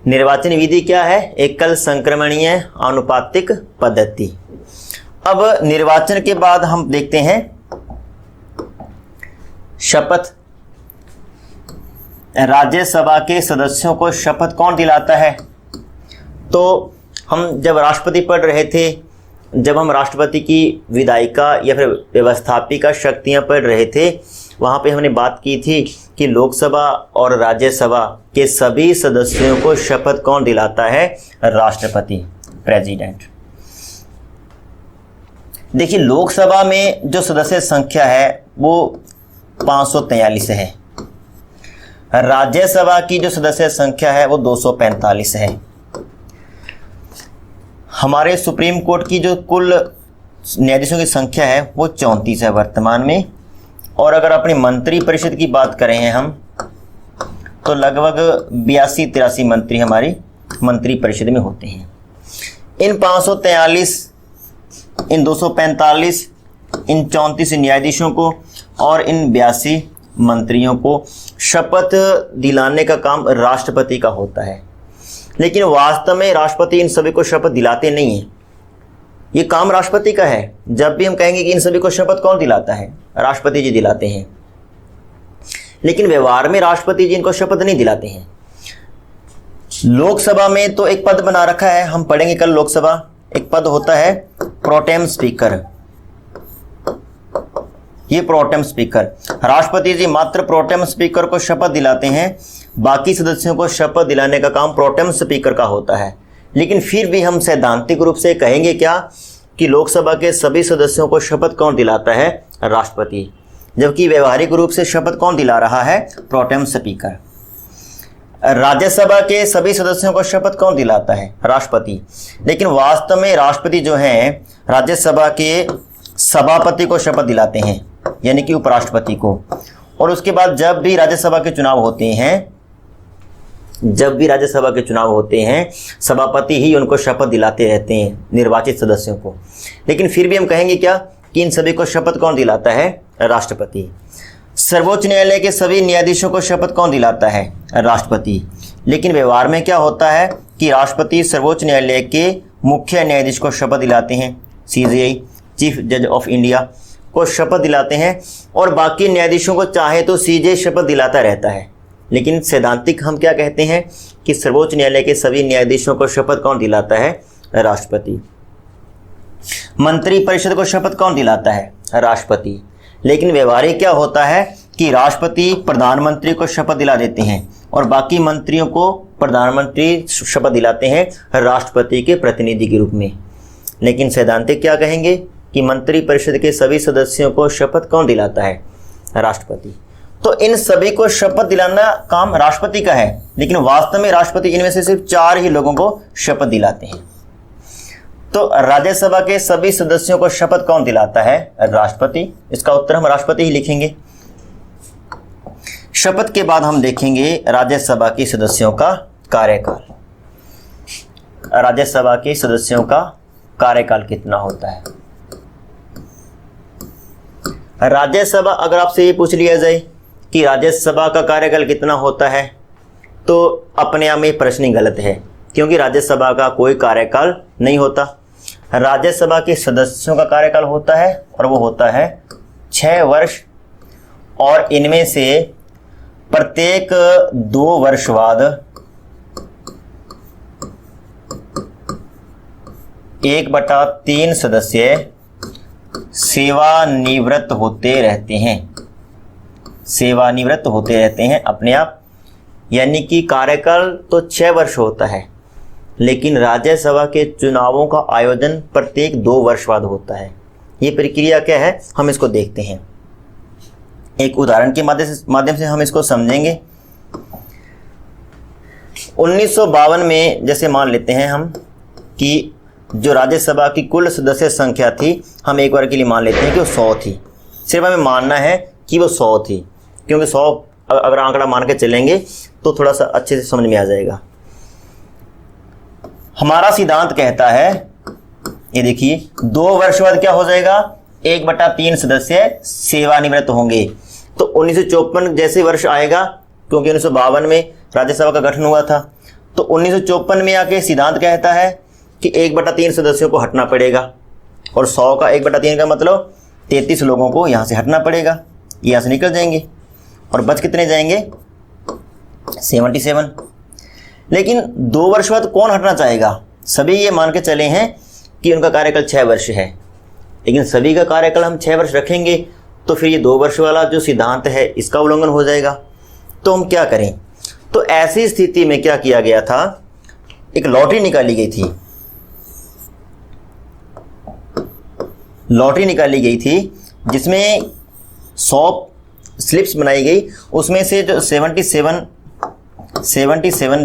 निर्वाचन विधि क्या है? एकल संक्रमणीय आनुपातिक पद्धति। अब निर्वाचन के बाद हम देखते हैं शपथ। राज्यसभा के सदस्यों को शपथ कौन दिलाता है? तो हम जब राष्ट्रपति पढ़ रहे थे, जब हम राष्ट्रपति की विधायिका या फिर व्यवस्थापिका शक्तियां पढ़ रहे थे, वहाँ पे हमने बात की थी कि लोकसभा और राज्यसभा के सभी सदस्यों को शपथ कौन दिलाता है? राष्ट्रपति, प्रेसिडेंट। देखिए, लोकसभा में जो सदस्य संख्या है वो 543 है। राज्यसभा की जो सदस्य संख्या है वो 245 है। हमारे सुप्रीम कोर्ट की जो कुल न्यायाधीशों की संख्या है वो 34 है वर्तमान में। और अगर अपनी मंत्री परिषद की बात करें हैं हम, तो लगभग 82-83 मंत्री हमारी मंत्री परिषद में होते हैं। इन 543, इन 245, इन 34 न्यायाधीशों को और इन 82 मंत्रियों को शपथ दिलाने का काम राष्ट्रपति का होता है। लेकिन वास्तव में राष्ट्रपति इन सभी को शपथ दिलाते नहीं हैं। ये काम राष्ट्रपति का है। जब भी हम कहेंगे कि इन सभी को शपथ कौन दिलाता है? राष्ट्रपति जी दिलाते हैं। लेकिन व्यवहार में राष्ट्रपति जी इनको शपथ नहीं दिलाते हैं। लोकसभा में तो एक पद बना रखा है, हम पढ़ेंगे कल। लोकसभा एक पद होता है प्रोटेम स्पीकर। ये प्रोटेम स्पीकर, राष्ट्रपति जी मात्र प्रोटेम स्पीकर को शपथ दिलाते हैं। बाकी सदस्यों को शपथ दिलाने का काम प्रोटेम स्पीकर का होता है। लेकिन फिर भी हम सैद्धांतिक रूप से कहेंगे क्या कि लोकसभा के सभी सदस्यों को शपथ कौन दिलाता है? राष्ट्रपति। जबकि व्यवहारिक रूप से शपथ कौन दिला रहा है? Pro tem speaker. राज्यसभा के सभी सदस्यों को शपथ कौन दिलाता है? राष्ट्रपति। लेकिन वास्तव में राष्ट्रपति जो हैं राज्यसभा के सभापति को शपथ दिलाते हैं, यानी कि उपराष्ट्रपति को। और उसके बाद जब भी राज्यसभा के चुनाव होते हैं, सभापति ही उनको शपथ दिलाते रहते हैं, निर्वाचित सदस्यों को। लेकिन फिर भी हम कहेंगे क्या कि इन सभी को शपथ कौन दिलाता है? राष्ट्रपति। सर्वोच्च न्यायालय के सभी न्यायाधीशों को शपथ कौन दिलाता है? राष्ट्रपति। लेकिन व्यवहार में क्या होता है कि राष्ट्रपति सर्वोच्च न्यायालय के मुख्य न्यायाधीश को शपथ दिलाते हैं, CJI, चीफ जज ऑफ इंडिया को शपथ दिलाते हैं। और बाकी न्यायाधीशों को चाहे तो CJI शपथ दिलाता रहता है। लेकिन सैद्धांतिक हम क्या कहते हैं कि सर्वोच्च न्यायालय के सभी न्यायाधीशों को शपथ कौन दिलाता है? राष्ट्रपति। मंत्री परिषद को शपथ कौन दिलाता है? राष्ट्रपति। लेकिन व्यवहारिक क्या होता है कि राष्ट्रपति प्रधानमंत्री को शपथ दिला देते हैं और बाकी मंत्रियों को प्रधानमंत्री शपथ दिलाते हैं राष्ट्रपति के प्रतिनिधि के रूप में। लेकिन सैद्धांतिक क्या कहेंगे कि मंत्रिपरिषद के सभी सदस्यों को शपथ कौन दिलाता है? राष्ट्रपति। तो इन सभी को शपथ दिलाना काम राष्ट्रपति का है, लेकिन वास्तव में राष्ट्रपति इनमें से सिर्फ 4 ही लोगों को शपथ दिलाते हैं। तो राज्यसभा के सभी सदस्यों को शपथ कौन दिलाता है? राष्ट्रपति। इसका उत्तर हम राष्ट्रपति ही लिखेंगे। शपथ के बाद हम देखेंगे राज्यसभा के सदस्यों का कार्यकाल। राज्यसभा के सदस्यों का कार्यकाल कितना होता है? राज्यसभा, अगर आपसे ये पूछ लिया जाए कि राज्यसभा का कार्यकाल कितना होता है, तो अपने आप में प्रश्न ही गलत है, क्योंकि राज्यसभा का कोई कार्यकाल नहीं होता। राज्यसभा के सदस्यों का कार्यकाल होता है और वो होता है 6 वर्ष, और इनमें से प्रत्येक 2 वर्ष बाद 1/3 सदस्य सेवानिवृत्त होते रहते हैं। सेवानिवृत्त होते रहते हैं अपने आप, यानी कि कार्यकाल तो 6 वर्ष होता है, लेकिन राज्यसभा के चुनावों का आयोजन प्रत्येक 2 वर्ष बाद होता है। ये प्रक्रिया क्या है, हम इसको देखते हैं। एक उदाहरण के माध्यम से हम इसको समझेंगे। 1952 में जैसे मान लेते हैं हम कि जो राज्यसभा की कुल सदस्य संख्या थी, हम एक बार के लिए मान लेते हैं कि वो 100 थी। सिर्फ हमें मानना है कि वो 100 थी, क्योंकि 100 अगर आंकड़ा मान के चलेंगे तो थोड़ा सा अच्छे से समझ में आ जाएगा। हमारा सिद्धांत कहता है, ये देखिए, 2 वर्ष बाद क्या हो जाएगा, 1/3 सदस्य सेवानिवृत्त होंगे। तो 1954 जैसे वर्ष आएगा, क्योंकि 1952 में राज्यसभा का गठन हुआ था, तो 1954 में आके सिद्धांत कहता है कि 1/3 सदस्यों को हटना पड़ेगा, और 100 का 1/3 का मतलब 33 लोगों को यहाँ से हटना पड़ेगा। यहाँ से निकल जाएंगे और बच कितने जाएंगे, 77। लेकिन 2 वर्ष बाद कौन हटना चाहेगा? सभी ये मान के चले हैं कि उनका कार्यकाल 6 वर्ष है, लेकिन सभी का कार्यकाल हम 6 वर्ष रखेंगे तो फिर ये 2 वर्ष वाला जो सिद्धांत है इसका उल्लंघन हो जाएगा। तो हम क्या करें? तो ऐसी स्थिति में क्या किया गया था, एक लॉटरी निकाली गई थी। लॉटरी निकाली गई थी जिसमें 100 स्लिप्स बनाई गई, उसमें से जो 77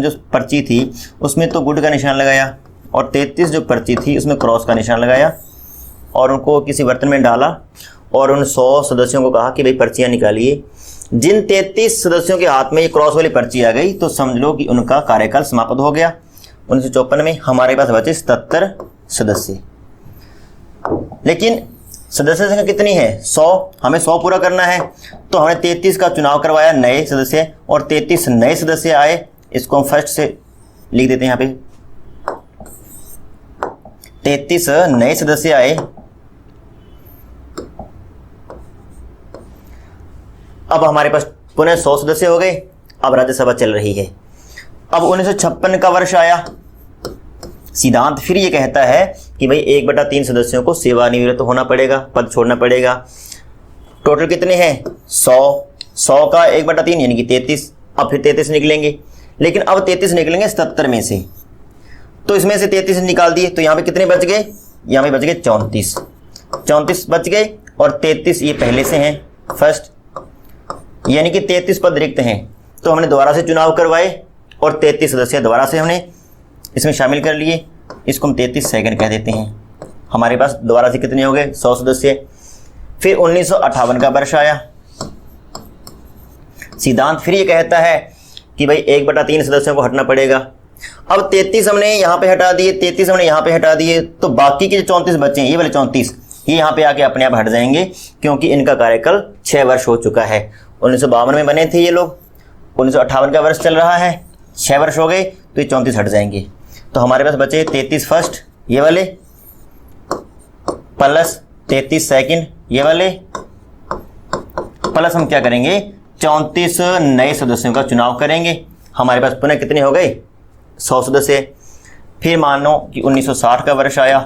जो पर्ची थी उसमें तो गुड का निशान लगाया, और 33 जो पर्ची थी उसमें क्रॉस का निशान लगाया, और उनको किसी बर्तन में डाला और उन 100 सदस्यों को कहा कि भाई पर्चियाँ निकालिए। जिन 33 सदस्यों के हाथ में ये क्रॉस वाली पर्ची आ गई तो समझ लो कि उनका कार्यकाल समाप्त हो गया। 1954 में हमारे पास बचे 77 सदस्य, लेकिन सदस्य संख्या कितनी है, 100। हमें 100 पूरा करना है, तो हमने 33 का चुनाव करवाया नए सदस्य, और 33 नए सदस्य आए। इसको हम फर्स्ट से लिख देते हैं यहाँ पे, 33 नए सदस्य आए। अब हमारे पास पुनः 100 सदस्य हो गए। अब राज्यसभा चल रही है। अब 1956 का वर्ष आया। सिद्धांत फिर ये कहता है कि भाई 1/3 सदस्यों को सेवानिवृत्त होना पड़ेगा, पद छोड़ना पड़ेगा। टोटल कितने हैं, 100 का 1/3 यानी कि 33। अब फिर 33 निकलेंगे, लेकिन अब 33 निकलेंगे 77 में से, तो इसमें से 33 निकाल दिए, तो यहाँ पे कितने बच गए, यहाँ पे बच गए 34 बच गए, और 33 ये पहले से हैं फर्स्ट, यानी कि 33 पद रिक्त हैं। तो हमने दोबारा से चुनाव करवाए और 33 सदस्य दोबारा से हमने इसमें शामिल कर लिए। इसको हम 33 सेकंड कह देते हैं। हमारे पास दोबारा से कितने हो गए, 100 सदस्य। फिर 1958 का वर्ष आया। सिद्धांत फिर ये कहता है कि भाई 1/3 सदस्यों को हटना पड़ेगा। अब 33 हमने यहाँ पे हटा दिए, 33 हमने यहाँ पे हटा दिए, तो बाकी के जो 34 बचे हैं, ये वाले 34, ये यहाँ पे आके अपने आप हट जाएंगे, क्योंकि इनका कार्यकाल 6 वर्ष हो चुका है। 1952 में बने थे ये लोग, 1958 का वर्ष चल रहा है, 6 वर्ष हो गए, तो ये 34 हट जाएंगे। तो हमारे पास बचे 33 फर्स्ट ये वाले, प्लस 33 सेकंड ये वाले, प्लस हम क्या करेंगे, 34 नए सदस्यों का चुनाव करेंगे। हमारे पास पुनः कितने हो गए, 100 सदस्य। फिर मान लो कि 1960 का वर्ष आया।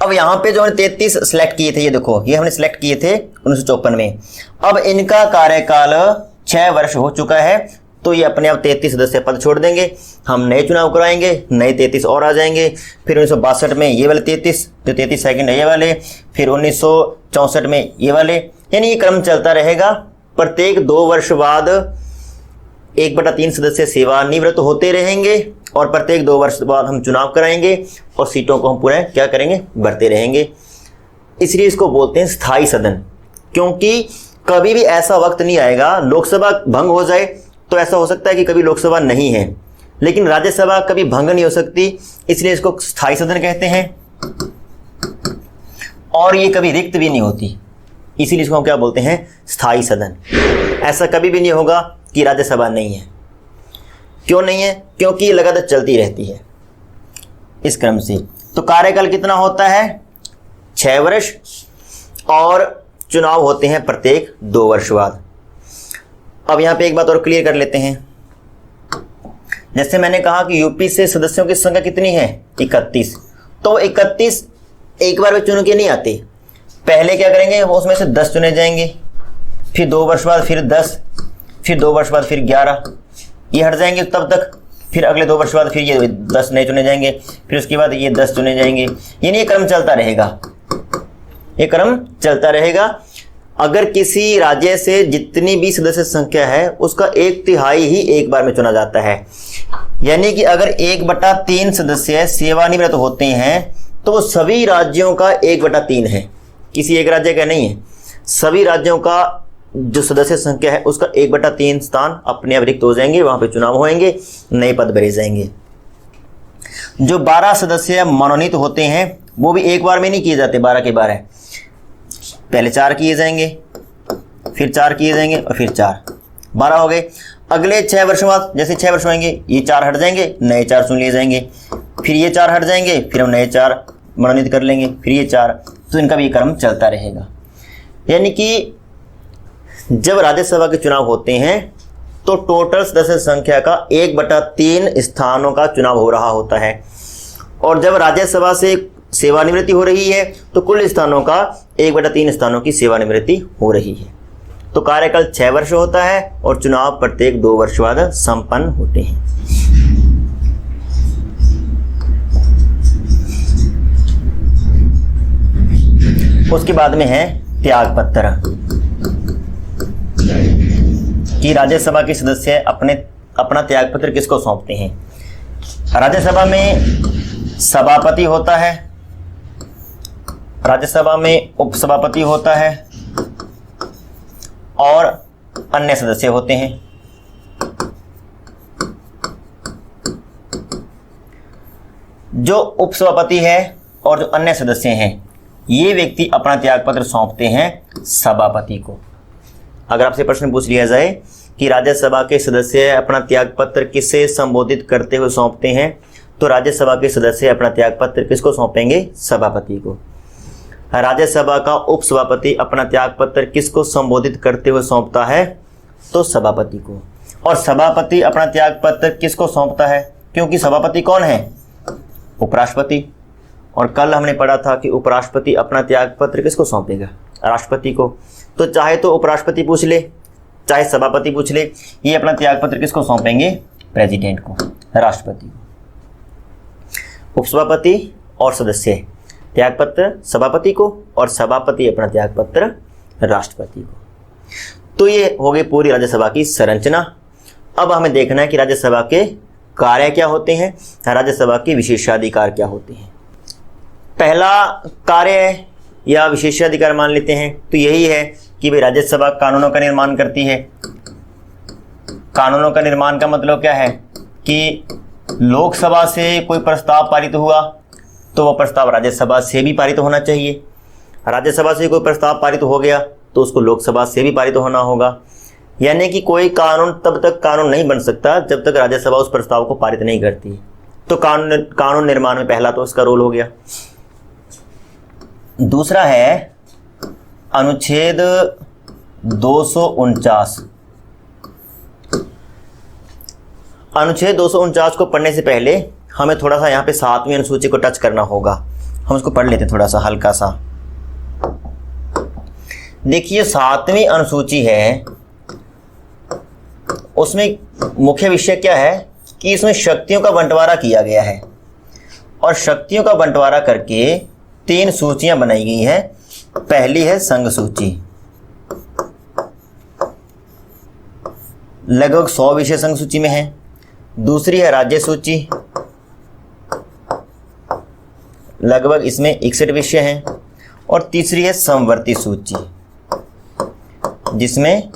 अब यहाँ पे जो हमने 33 सिलेक्ट किए थे, ये देखो, ये हमने सिलेक्ट किए थे 1954 में। अब इनका कार्यकाल 6 वर्ष हो चुका है, तो ये अपने आप 33 सदस्य पद छोड़ देंगे, हम नए चुनाव कराएंगे, नए 33 और आ जाएंगे। फिर 1962 में ये वाले 33, जो 33 सेकंड है ये वाले, फिर 1964 में ये वाले, यानी ये क्रम चलता रहेगा। प्रत्येक 2 वर्ष बाद 1/3 सदस्य सेवानिवृत्त होते रहेंगे और प्रत्येक 2 वर्ष बाद हम चुनाव कराएंगे और सीटों को हम पूरे क्या करेंगे, बढ़ते रहेंगे। इसलिए इसको बोलते हैं स्थायी सदन, क्योंकि कभी भी ऐसा वक्त नहीं आएगा लोकसभा भंग हो जाए, तो ऐसा हो सकता है कि कभी लोकसभा नहीं है, लेकिन राज्यसभा कभी भंग नहीं हो सकती, इसलिए इसको स्थायी सदन कहते हैं। और ये कभी रिक्त भी नहीं होती, इसीलिए इसको हम क्या बोलते हैं, स्थायी सदन। ऐसा कभी भी नहीं होगा कि राज्यसभा नहीं है। क्यों नहीं है? क्योंकि ये लगातार चलती रहती है इस क्रम से। तो कार्यकाल कितना होता है? 6 वर्ष, और चुनाव होते हैं प्रत्येक 2 वर्ष बाद। अब यहाँ पे एक बात और क्लियर कर लेते हैं। जैसे मैंने कहा कि यूपी से सदस्यों की संख्या कितनी है? 31। तो 31 एक बार में चुन के नहीं आते, पहले क्या करेंगे, उसमें से 10 चुने जाएंगे, फिर 2 वर्ष बाद फिर 10, फिर 2 वर्ष बाद फिर 11, ये हट जाएंगे तब तक, फिर अगले 2 वर्ष बाद फिर ये 10 नए चुने जाएंगे, फिर उसके बाद ये 10 चुने जाएंगे, यानी ये क्रम चलता रहेगा, ये क्रम चलता रहेगा। अगर किसी राज्य से जितनी भी सदस्य संख्या है उसका 1/3 ही एक बार में चुना जाता है, यानी कि अगर 1/3 सदस्य सेवानिवृत्त होते हैं तो वो सभी राज्यों का 1/3 है, किसी एक राज्य का नहीं है। सभी राज्यों का जो सदस्य संख्या है उसका 1/3 स्थान अपने आप रिक्त हो जाएंगे, वहां पे चुनाव होंगे, नए पद भरे जाएंगे। जो 12 सदस्य मनोनीत होते हैं वो भी एक बार में नहीं किए जाते, 12 के 12, पहले 4 किए जाएंगे, फिर 4 किए जाएंगे और फिर 4, 12 हो गए। अगले 6 वर्षों बाद जैसे 6 वर्ष होंगे ये 4 हट जाएंगे, नए 4 चुन लिए जाएंगे, फिर ये 4 हट जाएंगे, फिर हम नए 4 मनोनीत कर लेंगे, फिर ये 4, तो इनका भी क्रम चलता रहेगा। यानी कि जब राज्यसभा के चुनाव होते हैं तो टोटल सदस्य संख्या का 1/3 स्थानों का चुनाव हो रहा होता है, और जब राज्यसभा से सेवानिवृत्ति हो रही है तो कुल स्थानों का 1/3 स्थानों की सेवानिवृत्ति हो रही है। तो कार्यकाल 6 वर्ष होता है और चुनाव प्रत्येक 2 वर्ष बाद संपन्न होते हैं। उसके बाद में है त्यागपत्र, कि राज्यसभा के सदस्य अपना त्यागपत्र किसको सौंपते हैं। राज्यसभा में सभापति होता है, राज्यसभा में उपसभापति होता है और अन्य सदस्य होते हैं। जो उपसभापति है और जो अन्य सदस्य हैं ये व्यक्ति अपना त्यागपत्र सौंपते हैं सभापति को। अगर आपसे प्रश्न पूछ लिया जाए कि राज्यसभा के सदस्य अपना त्यागपत्र किससे संबोधित करते हुए सौंपते हैं, तो राज्यसभा के सदस्य अपना त्यागपत्र किसको सौंपेंगे? सभापति को। राज्यसभा का उपसभापति अपना त्यागपत्र किसको संबोधित करते हुए सौंपता है? तो सभापति को। और सभापति अपना त्यागपत्र किसको सौंपता है? क्योंकि सभापति कौन है? उपराष्ट्रपति। और कल हमने पढ़ा था कि उपराष्ट्रपति अपना त्यागपत्र किसको सौंपेगा? राष्ट्रपति को। तो चाहे तो उपराष्ट्रपति पूछ ले, चाहे सभापति पूछ ले, ये अपना त्यागपत्र किसको सौंपेंगे? प्रेसिडेंट को, राष्ट्रपति को। उपसभापति और सदस्य त्यागपत्र सभापति को और सभापति अपना त्यागपत्र राष्ट्रपति को। तो ये हो गई पूरी राज्यसभा की संरचना। अब हमें देखना है कि राज्यसभा के कार्य क्या होते हैं, राज्यसभा के विशेषाधिकार क्या होते हैं। पहला कार्य या विशेषाधिकार मान लेते हैं तो यही है कि भाई राज्यसभा कानूनों का निर्माण करती है। कानूनों का निर्माण का मतलब क्या है कि लोकसभा से कोई प्रस्ताव पारित हुआ तो वह प्रस्ताव राज्यसभा से भी पारित होना चाहिए। राज्यसभा से कोई प्रस्ताव पारित हो गया तो उसको लोकसभा से भी पारित होना होगा। यानी कि कोई कानून तब तक कानून नहीं बन सकता जब तक राज्यसभा उस प्रस्ताव को पारित नहीं करती। तो कानून निर्माण में पहला तो इसका रोल हो गया। दूसरा है अनुच्छेद 249। अनुच्छेद 249 को पढ़ने से पहले हमें थोड़ा सा यहाँ पे 7वीं अनुसूची को टच करना होगा। हम उसको पढ़ लेते हैं थोड़ा सा हल्का सा। देखिए 7वीं अनुसूची है उसमें मुख्य विषय क्या है कि इसमें शक्तियों का बंटवारा किया गया है और शक्तियों का बंटवारा करके 3 सूचियां बनाई गई हैं। पहली है संघ सूची, लगभग 100 विषय संघ सूची में है। दूसरी है राज्य सूची, लगभग इसमें 61 विषय हैं। और तीसरी है समवर्ती सूची, जिसमें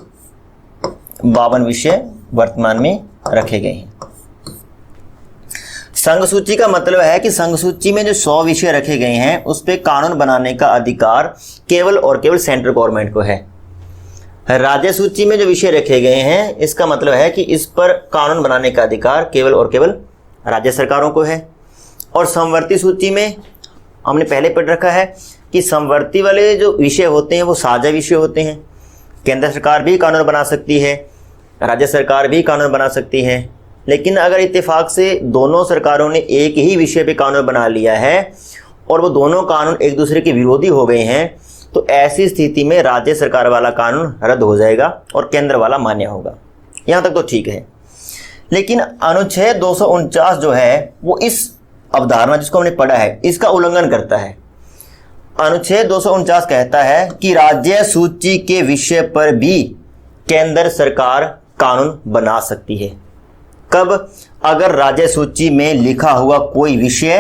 52 विषय वर्तमान में रखे गए हैं। संघ सूची का मतलब है कि संघ सूची में जो 100 विषय रखे गए हैं उस पे कानून बनाने का अधिकार केवल और केवल सेंट्रल गवर्नमेंट को है। राज्य सूची में जो विषय रखे गए हैं इसका मतलब है कि इस पर कानून बनाने का अधिकार केवल और केवल राज्य सरकारों को है। और समवर्ती सूची में हमने पहले पढ़ रखा है कि समवर्ती वाले जो विषय होते हैं वो साझा विषय होते हैं। केंद्र सरकार भी कानून बना सकती है, राज्य सरकार भी कानून बना सकती है। लेकिन अगर इत्तेफाक से दोनों सरकारों ने एक ही विषय पे कानून बना लिया है और वो दोनों कानून एक दूसरे के विरोधी हो गए हैं तो ऐसी स्थिति में राज्य सरकार वाला कानून रद्द हो जाएगा और केंद्र वाला मान्य होगा। यहाँ तक तो ठीक है। लेकिन अनुच्छेद 249 जो है वो इस अवधारणा जिसको हमने पढ़ा है इसका उल्लंघन करता है। अनुच्छेद 249 कहता है कि राज्य सूची के विषय पर भी केंद्र सरकार कानून बना सकती है। कब? अगर राज्य सूची में लिखा हुआ कोई विषय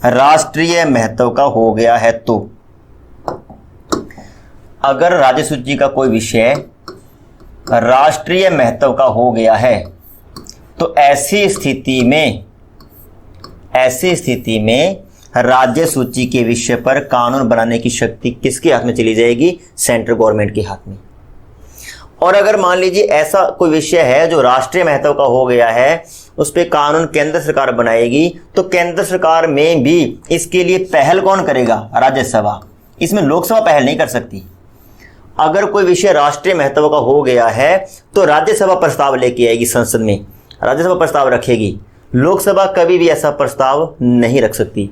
राष्ट्रीय महत्व का हो गया है तो। अगर राज्य सूची का कोई विषय राष्ट्रीय महत्व का हो गया है तो ऐसी स्थिति में राज्य सूची के विषय पर कानून बनाने की शक्ति किसके हाथ में चली जाएगी? सेंट्रल गवर्नमेंट के हाथ में। और अगर मान लीजिए ऐसा कोई विषय है जो राष्ट्रीय महत्व का हो गया है, उस पर कानून केंद्र सरकार बनाएगी तो केंद्र सरकार में भी इसके लिए पहल कौन करेगा? राज्यसभा। इसमें लोकसभा पहल नहीं कर सकती। अगर कोई विषय राष्ट्रीय महत्व का हो गया है तो राज्यसभा प्रस्ताव लेके आएगी, संसद में राज्यसभा प्रस्ताव रखेगी। लोकसभा कभी भी ऐसा प्रस्ताव नहीं रख सकती।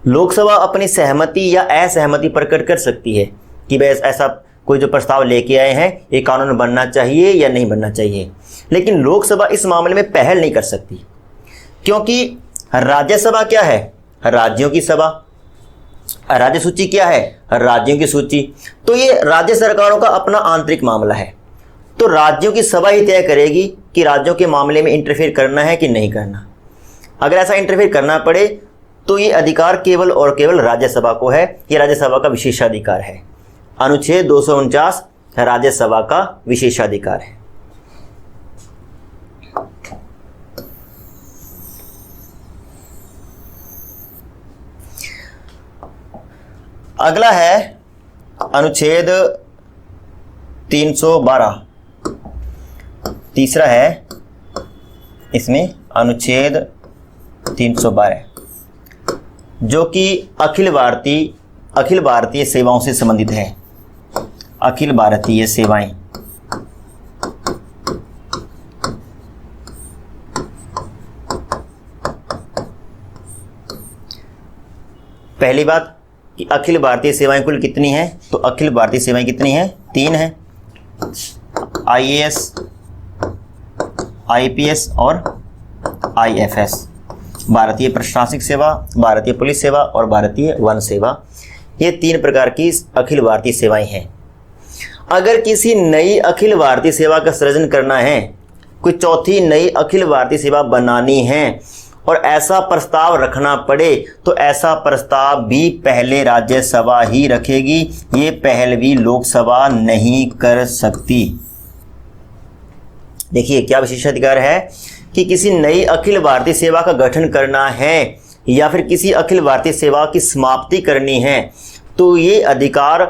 लोकसभा अपनी सहमति या असहमति प्रकट कर सकती है कि भाई ऐसा कोई जो प्रस्ताव लेके आए हैं ये कानून बनना चाहिए या नहीं बनना चाहिए। लेकिन लोकसभा इस मामले में पहल नहीं कर सकती, क्योंकि राज्यसभा क्या है? राज्यों की सभा। राज्य सूची क्या है? राज्यों की सूची। तो ये राज्य सरकारों का अपना आंतरिक मामला है। तो राज्यों की सभा ही तय करेगी कि राज्यों के मामले में इंटरफेयर करना है कि नहीं करना। अगर ऐसा इंटरफेयर करना पड़े तो ये अधिकार केवल और केवल राज्यसभा को है। ये राज्यसभा का विशेषाधिकार है। अनुच्छेद 249 राज्यसभा का विशेषाधिकार है। अगला है अनुच्छेद 312। तीसरा है इसमें अनुच्छेद 312 जो कि अखिल भारतीय सेवाओं से संबंधित है। अखिल भारतीय सेवाएं। पहली बात कि अखिल भारतीय सेवाएं कुल कितनी हैं? तो अखिल भारतीय सेवाएं कितनी हैं? 3 हैं। IAS, IPS और IFS। भारतीय प्रशासनिक सेवा, भारतीय पुलिस सेवा और भारतीय वन सेवा। ये 3 प्रकार की अखिल भारतीय सेवाएं हैं। अगर किसी नई अखिल भारतीय सेवा का सृजन करना है, कोई चौथी नई अखिल भारतीय सेवा बनानी है और ऐसा प्रस्ताव रखना पड़े तो ऐसा प्रस्ताव भी पहले राज्यसभा ही रखेगी। ये पहल भी लोकसभा नहीं कर सकती। देखिए क्या विशेषाधिकार है कि किसी नई अखिल भारतीय सेवा का गठन करना है या फिर किसी अखिल भारतीय सेवा की समाप्ति करनी है तो ये अधिकार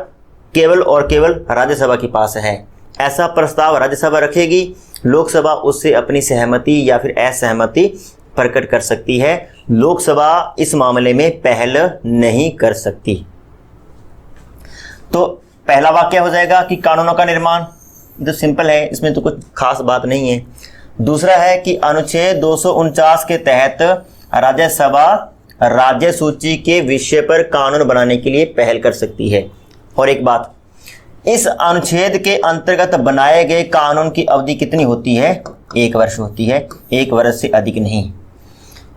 केवल और केवल राज्यसभा के पास है। ऐसा प्रस्ताव राज्यसभा रखेगी, लोकसभा उससे अपनी सहमति या फिर असहमति प्रकट कर सकती है। लोकसभा इस मामले में पहल नहीं कर सकती। तो पहला वाक्य हो जाएगा कि कानूनों का निर्माण, जो सिंपल है, इसमें तो कुछ खास बात नहीं है। दूसरा है कि अनुच्छेद 249 के तहत राज्यसभा राज्य सूची के विषय पर कानून बनाने के लिए पहल कर सकती है। और एक बात इस अनुच्छेद के अंतर्गत बनाए गए कानून की अवधि कितनी होती है? 1 वर्ष होती है, 1 वर्ष से अधिक नहीं।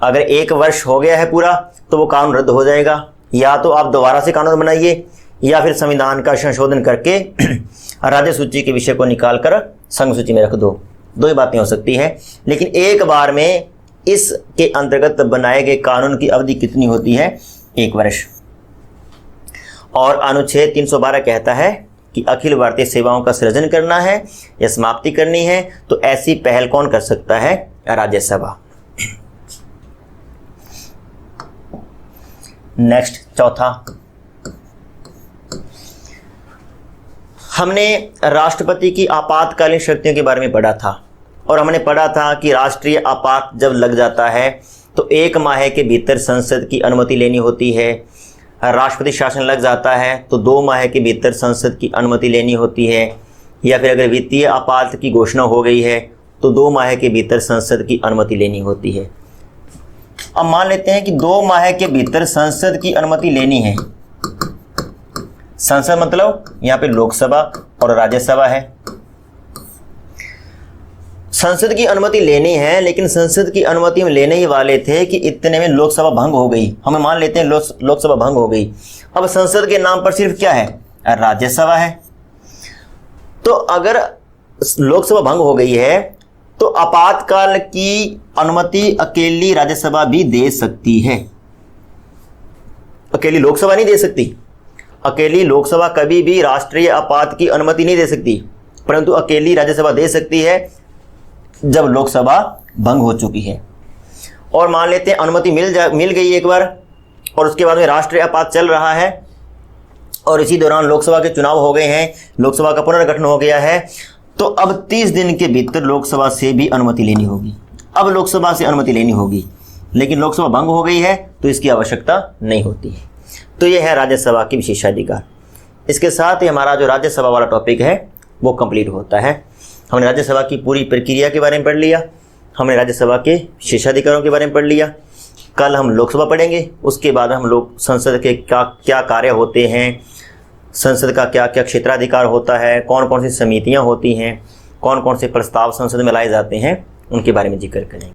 अगर 1 वर्ष हो गया है पूरा तो वो कानून रद्द हो जाएगा। या तो आप दोबारा से कानून बनाइए या फिर संविधान का संशोधन करके राज्य सूची के विषय को निकालकर संघ सूची में रख दो। दो ही बातें हो सकती है, लेकिन एक बार में इसके अंतर्गत बनाए गए कानून की अवधि कितनी होती है? 1 वर्ष। और अनुच्छेद 312 कहता है कि अखिल भारतीय सेवाओं का सृजन करना है या समाप्ति करनी है तो ऐसी पहल कौन कर सकता है? राज्यसभा। नेक्स्ट, चौथा, हमने राष्ट्रपति की आपातकालीन शक्तियों के बारे में पढ़ा था और हमने पढ़ा था कि राष्ट्रीय आपात जब लग जाता है तो 1 माह के भीतर संसद की अनुमति लेनी होती है। राष्ट्रपति शासन लग जाता है तो 2 माह के भीतर संसद की अनुमति लेनी होती है। या फिर अगर वित्तीय आपात की घोषणा हो गई है तो 2 माह के भीतर संसद की अनुमति लेनी होती है। अब मान लेते हैं कि 2 माह के भीतर संसद की अनुमति लेनी है। संसद मतलब यहाँ पे लोकसभा और राज्यसभा है। संसद की अनुमति लेनी है, लेकिन संसद की अनुमति हम लेने ही वाले थे कि इतने में लोकसभा भंग हो गई। हमें मान लेते हैं लोकसभा भंग हो गई। अब संसद के नाम पर सिर्फ क्या है? राज्यसभा है। तो अगर लोकसभा भंग हो गई है तो आपातकाल की अनुमति अकेली राज्यसभा भी दे सकती है, अकेली लोकसभा नहीं दे सकती। अकेली लोकसभा कभी भी राष्ट्रीय आपात की अनुमति नहीं दे सकती, परंतु अकेली राज्यसभा दे सकती है जब लोकसभा भंग हो चुकी है। और मान लेते हैं अनुमति मिल गई एक बार और उसके बाद में राष्ट्रीय आपात चल रहा है और इसी दौरान लोकसभा के चुनाव हो गए हैं, लोकसभा का पुनर्गठन हो गया है, तो अब 30 दिन के भीतर लोकसभा से भी अनुमति लेनी होगी। अब लोकसभा से अनुमति लेनी होगी, लेकिन लोकसभा भंग हो गई है तो इसकी आवश्यकता नहीं होती है। तो ये है राज्यसभा की विशेषाधिकार। इसके साथ ही हमारा जो राज्यसभा वाला टॉपिक है वो कंप्लीट होता है। हमने राज्यसभा की पूरी प्रक्रिया के बारे में पढ़ लिया, हमने राज्यसभा के विशेषाधिकारों के बारे में पढ़ लिया। कल हम लोकसभा पढ़ेंगे, उसके बाद हम लोग संसद के क्या कार्य होते हैं, संसद का क्या क्या क्षेत्राधिकार होता है, कौन कौन सी समितियां होती हैं, कौन कौन से प्रस्ताव संसद में लाए जाते हैं, उनके बारे में जिक्र करेंगे।